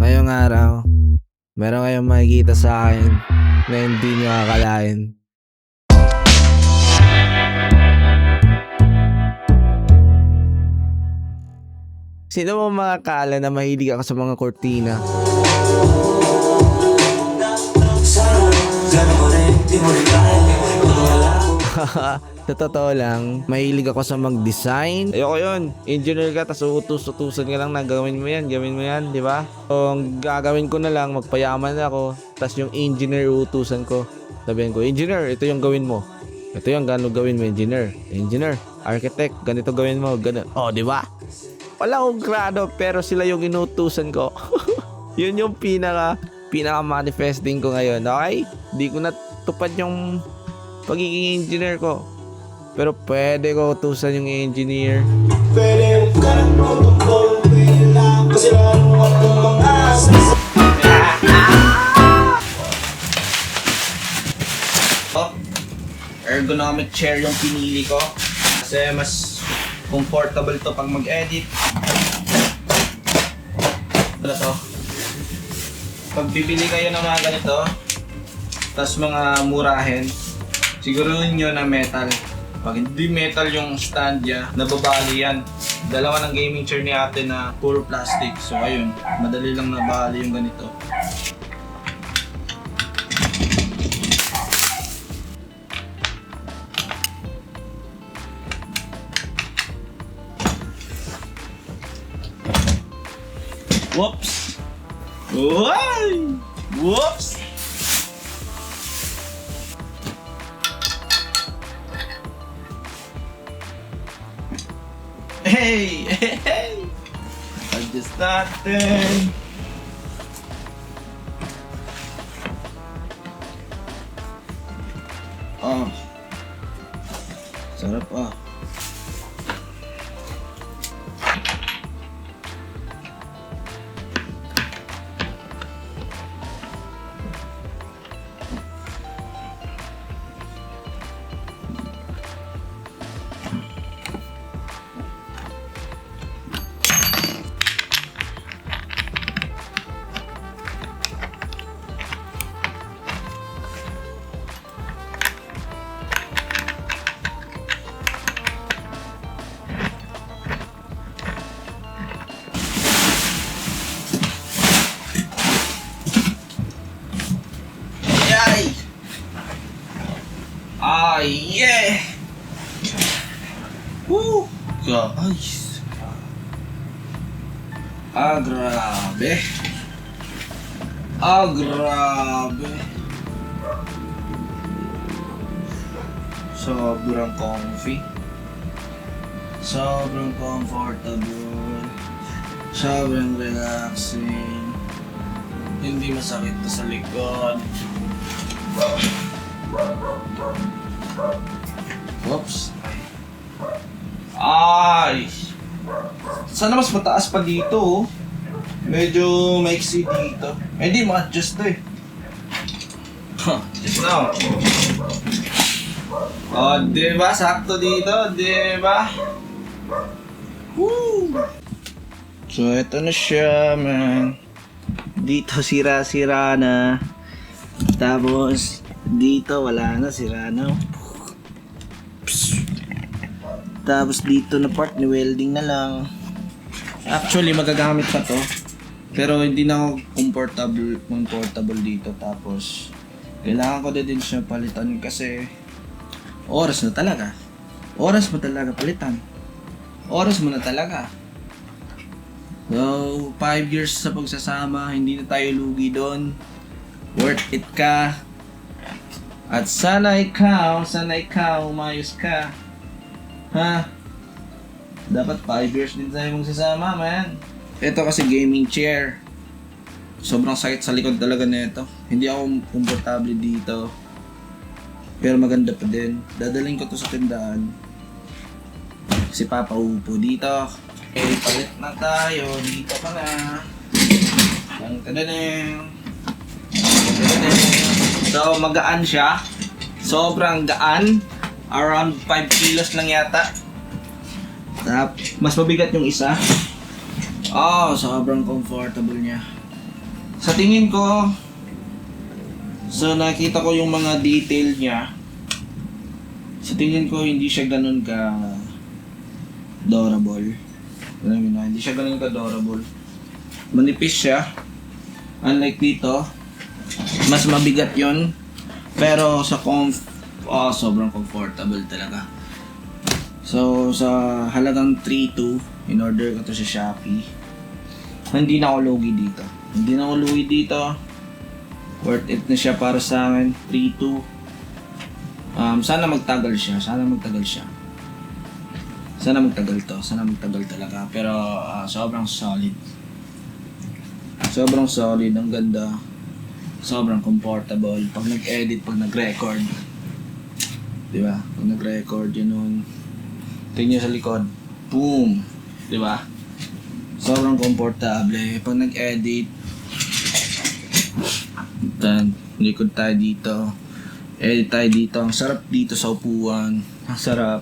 ngayong araw, meron kayong makikita sa akin na hindi nyo akalain. Sino mo makakala na mahilig ako sa mga kortina? Sa totoo lang, mahilig ako sa mag-design. Ayoko yun. Engineer ka, tas utos-utusan ka lang na gawin mo yan, di ba? So, ang gagawin ko na lang, magpayaman ako, tas yung engineer utusan ko. Sabihin ko, engineer, ito yung gawin mo. Ito yung gawin mo, engineer. Engineer, architect, ganito gawin mo, ganito. Oh, di ba? Wala akong grado, pero sila yung inutusan ko. Yun yung pinaka-manifesting ko ngayon, okay? Di ko natupad yung pagiging engineer ko. Pero pwede ko utusan yung engineer. Pwede ka na protocol, lang kasi lang akong mga ergonomic chair yung pinili ko. Kasi mas comfortable to pag mag-edit. Ano to? Pag bibili kayo ng mga ganito, tas mga murahin, siguruhin nyo na metal. Pag hindi metal yung stand niya, nababali yan. Dalawa ng gaming chair ni ate na puro plastic. So ayun, madali lang nabali yung ganito. Whoops! Why? Whoops! Hey! Hey! I just started! Oh. Sarap ah. Ah, yeah! Woo! Guys! Ah, grabe! Ah, grabe! Sobrang comfy. Sobrang comfortable. Sobrang relaxing. Hindi masakit to sa likod. Oops. Ay! Sana mas mataas pa dito, oh. Medyo maiksi dito. Hindi ma-adjust to eh. Just now. Oh, diba? Sakto dito, diba? Woo! So, ito na siya, man. Dito sira-sira na. Tapos, dito wala na, sira na. Tapos dito na part ni welding na lang. Actually magagamit pa to, pero hindi na ako comfortable dito. Tapos kailangan ko din siya palitan kasi oras mo talaga palitan. Oras mo na talaga. So 5 years sa pagsasama, hindi na tayo lugi doon. Worth it ka. At sana ikaw, umayos ka. Ha? Dapat 5 years din tayo magsasama, man. Ito kasi gaming chair. Sobrang sakit sa likod talaga nito. Hindi ako komportable dito. Pero maganda pa din. Dadalhin ko to sa tindahan. Si Papa upo dito. Okay, palit na tayo. Dito ka na. Tadadang. So, magaan siya. Sobrang gaan. Around 5 kilos lang yata. Mas mabigat yung isa. Oh, sobrang comfortable niya. Sa tingin ko, so nakita ko yung mga detail niya. Sa tingin ko, hindi siya ganun ka durable. Alam mo na, hindi siya ganun ka durable. Manipis siya. Unlike dito, mas mabigat yon. Pero sa sobrang comfortable talaga. So, sa halagang 3.2, in order ko to sa Shopee. Hindi na ako lugi dito. Hindi na ako lugi dito. Worth it na siya para sa akin. 3.2. Sana magtagal siya. Sana magtagal to. Sana magtagal talaga. Pero sobrang solid. Sobrang solid. Ang ganda. Sobrang comfortable. Pag nag-edit, pag nag-record. Diba? Pag nag-record, yun nun. Tingnan sa likod. Boom! Diba? Sobrang komportable. Pag nag-edit, then, likod tayo dito. Edit tayo dito. Ang sarap dito sa upuan. Ang sarap.